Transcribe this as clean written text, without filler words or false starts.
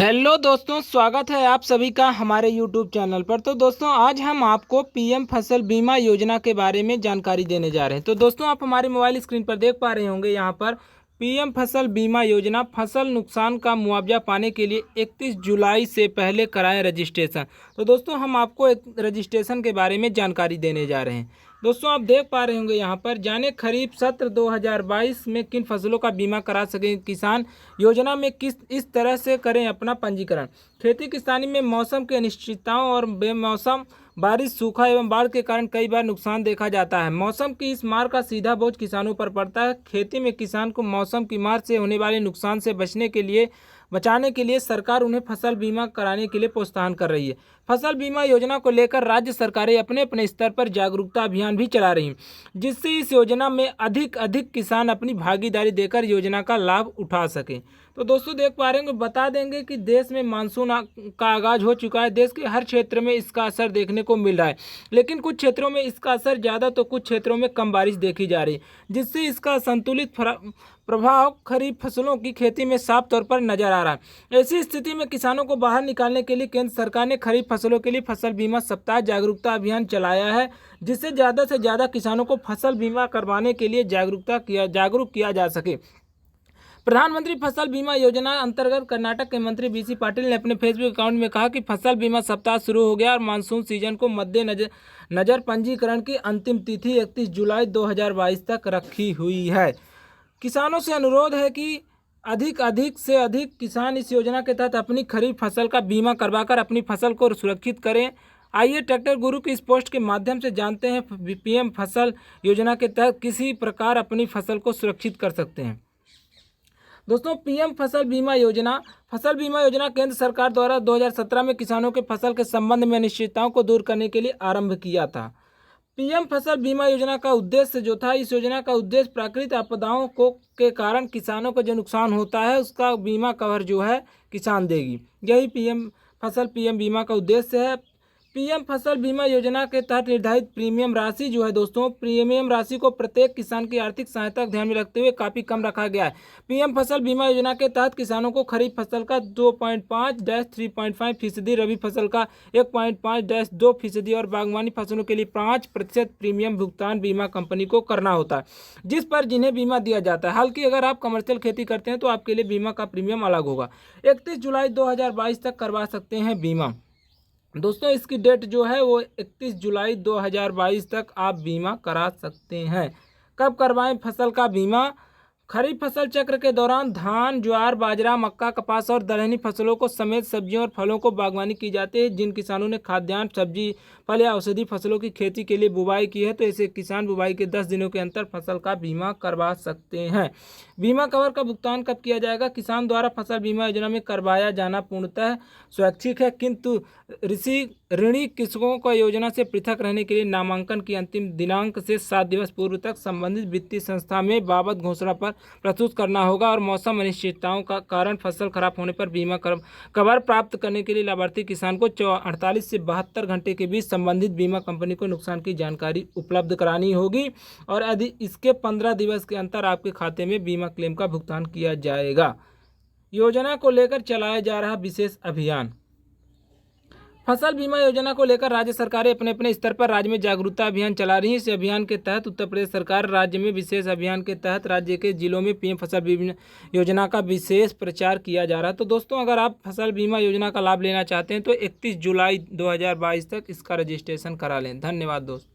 Hello दोस्तों, स्वागत है आप सभी का हमारे यूट्यूब चैनल पर। तो दोस्तों, आज हम आपको पीएम फसल बीमा योजना के बारे में जानकारी देने जा रहे हैं। तो दोस्तों, आप हमारे मोबाइल स्क्रीन पर देख पा रहे होंगे यहाँ पर पीएम फसल बीमा योजना फसल नुकसान का मुआवजा पाने के लिए 31 जुलाई से पहले कराएं रजिस्ट्रेशन। तो दोस्तों, हम आपको एक रजिस्ट्रेशन के बारे में जानकारी देने जा रहे हैं। दोस्तों, आप देख पा रहे होंगे यहाँ पर जाने खरीफ सत्र 2022 में किन फसलों का बीमा करा सकें किसान, योजना में किस इस तरह से करें अपना पंजीकरण। खेती किसानी में मौसम की अनिश्चितताओं और बेमौसम बारिश, सूखा एवं बाढ़ के कारण कई बार नुकसान देखा जाता है। मौसम की इस मार का सीधा बोझ किसानों पर पड़ता है। खेती में किसान को मौसम की मार से होने वाले नुकसान से बचाने के लिए सरकार उन्हें फसल बीमा कराने के लिए प्रोत्साहन कर रही है। फसल बीमा योजना को लेकर राज्य सरकारें अपने अपने स्तर पर जागरूकता अभियान भी चला रही हैं, जिससे इस योजना में अधिक किसान अपनी भागीदारी देकर योजना का लाभ उठा सकें। तो दोस्तों, देख पा रहे हैं, बता देंगे कि देश में मानसून का आगाज हो चुका है। देश के हर क्षेत्र में इसका असर देखने को मिल रहा है, लेकिन कुछ क्षेत्रों में इसका असर ज़्यादा तो कुछ क्षेत्रों में कम बारिश देखी जा रही है, जिससे इसका संतुलित प्रभाव खरीफ फसलों की खेती में साफ तौर पर नजर आ रहा है। ऐसी स्थिति में किसानों को बाहर निकालने के लिए केंद्र सरकार ने खरीफ फसलों के लिए फसल बीमा सप्ताह जागरूकता अभियान चलाया है, जिससे ज़्यादा से ज़्यादा किसानों को फसल बीमा करवाने के लिए जागरूक किया जा सके। प्रधानमंत्री फसल बीमा योजना अंतर्गत कर्नाटक के मंत्री बीसी पाटिल ने अपने फेसबुक अकाउंट में कहा कि फसल बीमा सप्ताह शुरू हो गया और मानसून सीजन को मद्देनजर पंजीकरण की अंतिम तिथि 31 जुलाई 2022 तक रखी हुई है। किसानों से अनुरोध है कि अधिक से अधिक किसान इस योजना के तहत अपनी खरीफ फसल का बीमा करवाकर अपनी फसल को सुरक्षित करें। आइए ट्रैक्टर गुरु की इस पोस्ट के माध्यम से जानते हैं पीएम फसल योजना के तहत किसी प्रकार अपनी फसल को सुरक्षित कर सकते हैं। दोस्तों, पीएम फसल बीमा योजना केंद्र सरकार द्वारा 2017 में किसानों के फसल के संबंध में अनिश्चितताओं को दूर करने के लिए आरंभ किया था। पीएम फसल बीमा योजना का उद्देश्य जो था, इस योजना का उद्देश्य प्राकृतिक आपदाओं के कारण किसानों को जो नुकसान होता है उसका बीमा कवर जो है किसान देगी। यही पीएम बीमा का उद्देश्य है। पीएम फसल बीमा योजना के तहत निर्धारित प्रीमियम राशि जो है दोस्तों, प्रीमियम राशि को प्रत्येक किसान की आर्थिक सहायता ध्यान में रखते हुए काफ़ी कम रखा गया है। पीएम फसल बीमा योजना के तहत किसानों को खरीफ फसल का 2.5-3.5% रबी फसल का 1.5-2% और बागवानी फसलों के लिए 5% प्रीमियम भुगतान बीमा कंपनी को करना होता है, जिस पर जिन्हें बीमा दिया जाता है। हालांकि अगर आप कमर्शियल खेती करते हैं तो आपके लिए बीमा का प्रीमियम अलग होगा। 31 जुलाई 2022 तक करवा सकते हैं बीमा। दोस्तों, इसकी डेट जो है वो 31 जुलाई 2022 तक आप बीमा करा सकते हैं। कब करवाएं फसल का बीमा? खरीफ फसल चक्र के दौरान धान, ज्वार, बाजरा, मक्का, कपास और दलहनी फसलों को समेत सब्जियों और फलों को बागवानी की जाती है। जिन किसानों ने खाद्यान्न, सब्जी, फल या औषधि फसलों की खेती के लिए बुवाई की है तो ऐसे किसान बुवाई के 10 दिनों के अंतर फसल का बीमा करवा सकते हैं। बीमा कवर का भुगतान कब किया जाएगा? किसान द्वारा फसल बीमा योजना में करवाया जाना पूर्णतः स्वैच्छिक है, किंतु ऋणी कृषकों को योजना से पृथक रहने के लिए नामांकन की अंतिम दिनांक से 7 दिवस पूर्व तक संबंधित वित्तीय संस्था में बाबत घोषणा पर प्रस्तुत करना होगा और मौसम अनिश्चितताओं का कारण फसल खराब होने पर बीमा कवर प्राप्त करने के लिए लाभार्थी किसान को 48 से 72 घंटे के बीच संबंधित बीमा कंपनी को नुकसान की जानकारी उपलब्ध करानी होगी और यदि इसके 15 दिवस के अंतर आपके खाते में बीमा क्लेम का भुगतान किया जाएगा। योजना को लेकर चलाया जा रहा विशेष अभियान। फसल बीमा योजना को लेकर राज्य सरकारें अपने अपने स्तर पर राज्य में जागरूकता अभियान चला रही हैं। इस अभियान के तहत उत्तर प्रदेश सरकार राज्य में विशेष अभियान के तहत राज्य के जिलों में पीएम फसल बीमा योजना का विशेष प्रचार किया जा रहा है। तो दोस्तों, अगर आप फसल बीमा योजना का लाभ लेना चाहते हैं तो 31 जुलाई 2022 तक इसका रजिस्ट्रेशन करा लें। धन्यवाद दोस्तों।